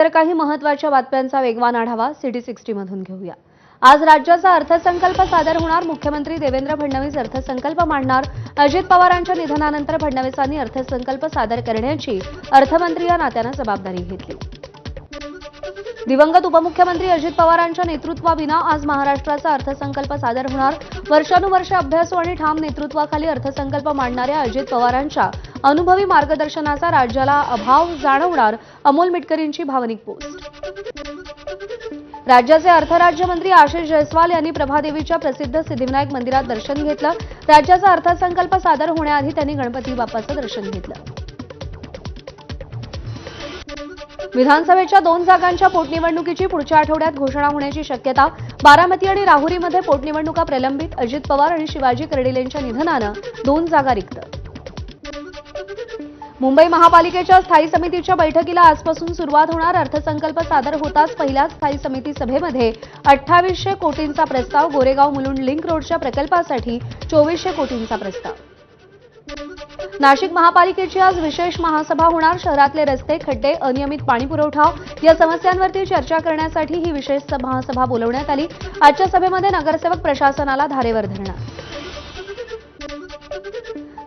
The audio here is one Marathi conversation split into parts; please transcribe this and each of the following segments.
तर काही महत्त्वाच्या बातम्यांचा वेगवान आढावा सिटी 60 मधून घेऊया। आज राज्याचा अर्थसंकल्प सादर होणार। मुख्यमंत्री देवेंद्र फडणवीस अर्थसंकल्प मांडणार। अजित पवारांच्या निधनानंतर फडणवीसांनी अर्थसंकल्प सादर करण्याची अर्थमंत्री या नात्याने जबाबदारी घेतली। दिवंगत उपमुख्यमंत्री अजित पवारांच्या नेतृत्वाविना आज महाराष्ट्राचा अर्थसंकल्प सादर होणार। वर्षानुवर्षे अभ्यासू आणि ठाम नेतृत्वाखाली अर्थसंकल्प मांडणाऱ्या अजित पवारांच्या अनुभवी मार्गदर्शनाचा राज्याला अभाव जाणवणार। अमोल मिटकरींची भावनिक पोस्ट। राज्याचे अर्थ राज्यमंत्री आशिष जयस्वाल यांनी प्रभादेवीच्या प्रसिद्ध सिद्धिविनायक मंदिरात दर्शन घेतलं। राज्याचा अर्थसंकल्प सादर होण्याआधी त्यांनी गणपती बाप्पाचं दर्शन घेतलं। विधानसभेच्या 2 जागांच्या पोटनिवडणुकीची पुढच्या आठवड्यात घोषणा होण्याची शक्यता। बारामती आणि राहुरीमध्ये पोटनिवडणुका प्रलंबित। अजित पवार आणि शिवाजी कर्डिलेंच्या निधनानं 2 जागा रिक्त। मुंबई महापालिकेच्या स्थायी समितीच्या बैठकीला आजपासून सुरुवात होणार। अर्थसंकल्प सादर होताच पहिल्याच स्थायी समिती सभेमध्ये 2800 कोटींचा प्रस्ताव। गोरेगाव मुलुंड लिंक रोडच्या प्रकल्पासाठी 2400 कोटींचा प्रस्ताव। नाशिक महापालिकेची आज विशेष महासभा होणार। शहरातले रस्ते, खड्डे, अनियमित पाणीपुरवठा या समस्यांवरती चर्चा करण्यासाठी ही विशेष महासभा बोलवण्यात आली। आजच्या सभेमध्ये नगरसेवक प्रशासनाला धारेवर धरणार।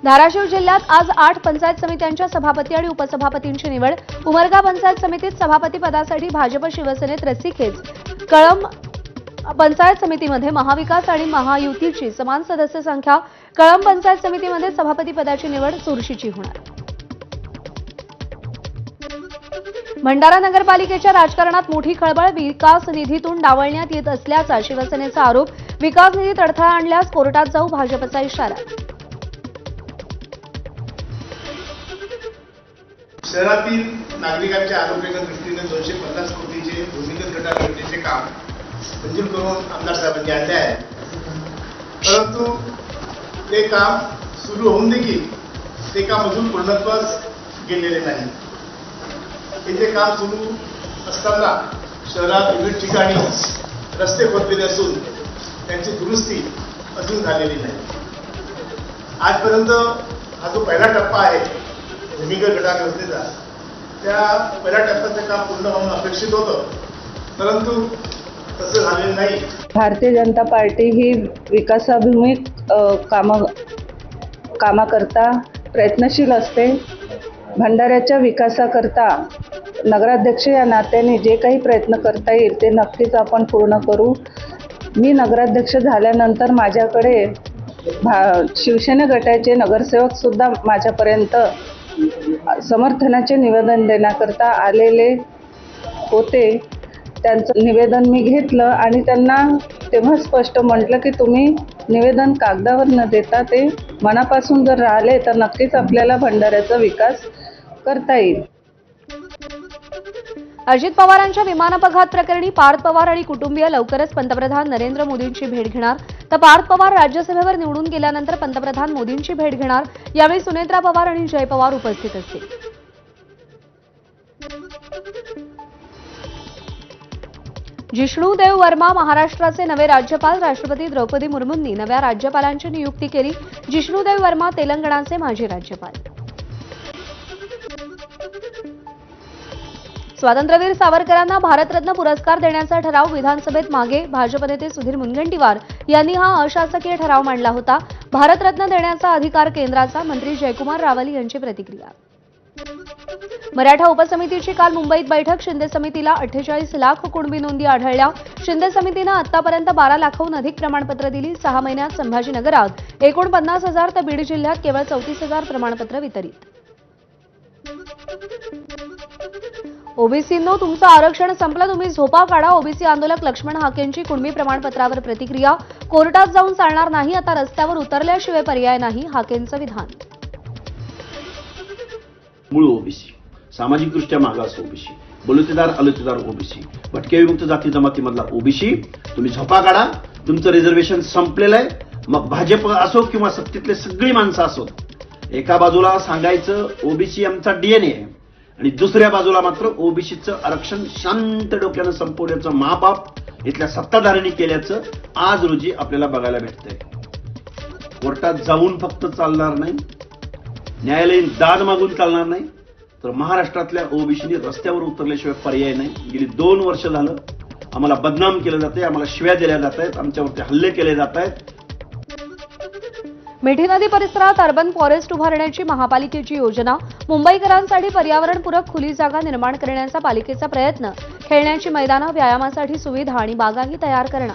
धाराशिव जिल्ह्यात आज 8 पंचायत समित्यांच्या सभापती आणि उपसभापतींची निवड। उमरगा पंचायत समितीत सभापती पदासाठी भाजप शिवसेनेत रस्सीखेच। कळंब पंचायत समितीमध्ये महाविकास आणि महायुतीची समान सदस्य संख्या। कळंब पंचायत समितीमध्ये सभापती पदाची निवड चुरशीची होणार। भंडारा नगरपालिकेच्या राजकारणात मोठी खळबळ। विकास निधीतून डावलण्यात येत असल्याचा शिवसेनेचा आरोप। विकास निधीत अडथळा आणल्यास कोर्टात जाऊ, भाजपचा इशारा। शहरातील नागरिकांच्या आरोग्याच्या दृष्टीने 250 कोटीचे भूमिगत गटारचे काम मंजूर करून आमदार साहेबांनी आणले आहे, परंतु ते काम सुरू होऊन देखील ते काम अजून पूर्णत्वास गेलेले नाही। हे काम सुरू असताना शहरात विविध ठिकाणी रस्ते खोदलेले असून त्यांची दुरुस्ती अजून झालेली नाही। आजपर्यंत हा जो पहिला टप्पा आहे भूमिगत गटार रस्त्याचा, त्या पहिल्या टप्प्याचं काम पूर्ण होणं अपेक्षित होतं, परंतु तसं झालेलं नाही। भारतीय जनता पार्टी ही विकासाभिमुख कामाकरता प्रयत्नशील असते। भंडाऱ्याच्या विकासाकरता नगराध्यक्ष या नात्याने जे काही प्रयत्न करता येईल ते नक्कीच आपण पूर्ण करू। मी नगराध्यक्ष झाल्यानंतर माझ्याकडे शिवसेना गटाचे नगरसेवक सुद्धा माझ्यापर्यंत समर्थनाचे निवेदन देण्याकरता आलेले होते। त्यांचं निवेदन मी घेतलं आणि त्यांना तेव्हा स्पष्ट म्हटलं की तुम्ही निवेदन कागदावर न देता ते मनापासून जर राहिले तर नक्कीच आपल्याला भंडाऱ्याचा विकास करता येईल। अजित पवारांच्या विमान अपघात प्रकरणी पार्थ पवार आणि कुटुंबीय लवकरच पंतप्रधान नरेंद्र मोदींची भेट घेणार। तर पार्थ पवार राज्यसभेवर निवडून गेल्यानंतर पंतप्रधान मोदींची भेट घेणार। यावेळी सुनेत्रा पवार आणि जय पवार उपस्थित असतील। जिष्णुदेव वर्मा महाराष्ट्राचे नवे राज्यपाल। राष्ट्रपती द्रौपदी मुर्मूंनी नव्या राज्यपालांची नियुक्ती केली। जिष्णुदेव वर्मा तेलंगणाचे माजी राज्यपाल। स्वातंत्र्यवीर सावरकरांना भारतरत्न पुरस्कार देण्याचा ठराव विधानसभेत मागे। भाजप नेते सुधीर मुनगंटीवार यांनी हा अशासकीय ठराव मांडला होता। भारतरत्न देण्याचा अधिकार केंद्राचा। मंत्री जयकुमार रावल यांची प्रतिक्रिया। मराठा उपसमितीची काल मुंबईत बैठक। शिंदे समितीला 48 लाख कुणबी नोंदी आढळल्या। शिंदे समितीनं आतापर्यंत 12 लाखाहून अधिक प्रमाणपत्र दिली। 6 महिन्यात संभाजीनगरात एकूण 50,000 तर बीड जिल्ह्यात केवळ 34,000 प्रमाणपत्र वितरित। ओबीसींनो तुमचं आरक्षण संपलं, तुम्ही झोपा काढा। ओबीसी आंदोलक लक्ष्मण हाकेंची कुणबी प्रमाणपत्रावर प्रतिक्रिया। कोर्टात जाऊन चालणार नाही, आता रस्त्यावर उतरल्याशिवाय पर्याय नाही, हाकेंचं विधान। मूळ ओबीसी, सामाजिकदृष्ट्या मागास ओबीसी, बलुतेदार अलुतेदार ओबीसी, भटके विमुक्त जाती जमातीमधला ओबीसी, तुम्ही झोपा काढा, तुमचं रिझर्वेशन संपलेलं आहे। मग भाजप असो किंवा सत्तेतले सगळी माणसं असो, एका बाजूला सांगायचं ओबीसी आमचा डीएनए आहे आणि दुसऱ्या बाजूला मात्र ओबीसीचं आरक्षण शांत डोक्यानं संपवण्याचं महापाप इथल्या सत्ताधाऱ्यांनी केल्याचं आज रोजी आपल्याला बघायला भेटतंय। कोर्टात जाऊन फक्त चालणार नाही, न्यायालयीन दाद मागून चालणार नाही, तर महाराष्ट्रातल्या ओबीसीनी रस्त्यावर उतरल्याशिवाय पर्याय नाही. गेली 2 वर्ष झालं आम्हाला बदनाम केलं जाते, आम्हाला शिव्या दिल्या जात आहेत, आमच्यावरती हल्ले केले जात आहेत. मिठी नदी परिसरात अर्बन फॉरेस्ट उभारण्याची महापालिकेची योजना, मुंबईकरांसाठी पर्यावरणपूरक खुली जागा निर्माण करण्याचा पालिकेचा प्रयत्न, खेळण्याची मैदानं, व्यायामासाठी सुविधा आणि बागाही तयार करणं.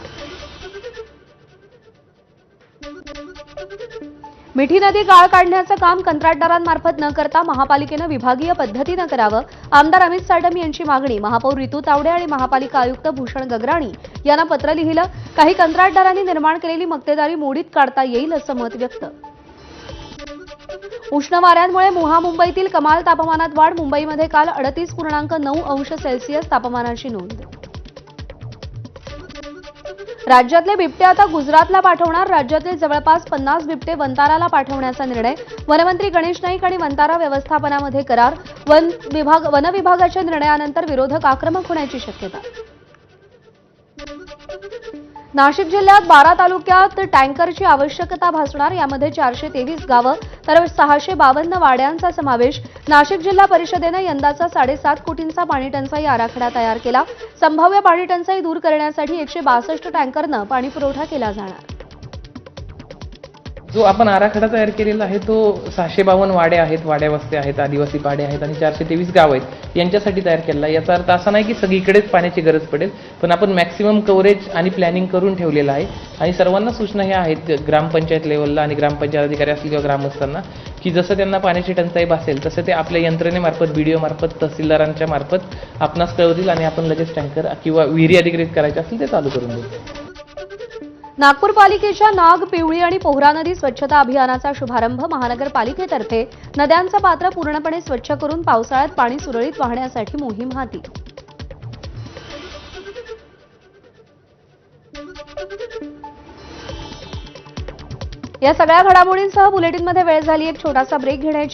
मिठी नदी गाळ काढण्याचं काम कंत्राटदारांमार्फत न करता महापालिकेनं विभागीय पद्धतीनं करावं. आमदार अमित साटम यांची मागणी. महापौर रितू तावडे आणि महापालिका आयुक्त भूषण गगराणी यांना पत्र लिहिलं. काही कंत्राटदारांनी निर्माण केलेली मक्तेदारी मोडीत काढता येईल असं मत व्यक्त. उष्ण वाऱ्यांमुळे मुंबईतील कमाल तापमानात वाढ. मुंबईमध्ये काल 38.9 अंश सेल्सिअस तापमानाची नोंद. राज्यातले बिबटे आता गुजरातला पाठवणार. राज्यातले जवळपास 50 बिबटे वंताराला पाठवण्याचा निर्णय. वनमंत्री गणेश नाईक आणि वंतारा व्यवस्थापनामध्ये करार. वन विभागाच्या निर्णयानंतर विरोधक आक्रमक होण्याची शक्यता. नाशिक जिल्ह्यात 12 तालुक्यात टँकरची आवश्यकता भासणार. यामध्ये 423 गावं तर 652 वाड्यांचा समावेश. नाशिक जिल्हा परिषदेनं यंदाचा 7.5 कोटींचा पाणी टंचाई आराखडा तयार केला. संभाव्य पाणी टंचाई दूर करण्यासाठी 162 टँकरनं पाणी पुरवठा केला जाणार. जो आपण आराखडा तयार केलेला आहे तो 652 वाडे आहेत, वाड्या वस्ती आहेत, आदिवासी पाडे आहेत आणि 423 गाव आहेत यांच्यासाठी तयार केलेला आहे. याचा अर्थ असा नाही की सगळीकडेच पाण्याची गरज पडेल, पण आपण मॅक्सिमम कव्हरेज आणि प्लॅनिंग करून ठेवलेलं आहे. आणि सर्वांना सूचना ह्या आहेत ग्रामपंचायत लेवलला आणि ग्रामपंचायत अधिकारी असतील किंवा ग्रामस्थांना की जसं त्यांना पाण्याची टंचाई भासेल तसं ते आपल्या यंत्रणेमार्फत, बीडीओ मार्फत, तहसीलदारांच्या मार्फत आपणास कळवतील आणि आपण लगेच टँकर किंवा विहिरी अधिग्रहित करायचे असतील ते चालू करून देऊ. नागपूर पालिकेच्या नाग, पिवळी आणि पोहरा नदी स्वच्छता अभियानाचा शुभारंभ. महानगरपालिकेतर्फे नद्यांचं पात्र पूर्णपणे स्वच्छ करून पावसाळ्यात पाणी सुरळीत वाहण्यासाठी मोहीम हाती. या सगळ्या घडामोडींसह बुलेटिनमध्ये वेळ झाली एक छोटासा ब्रेक घेण्याची.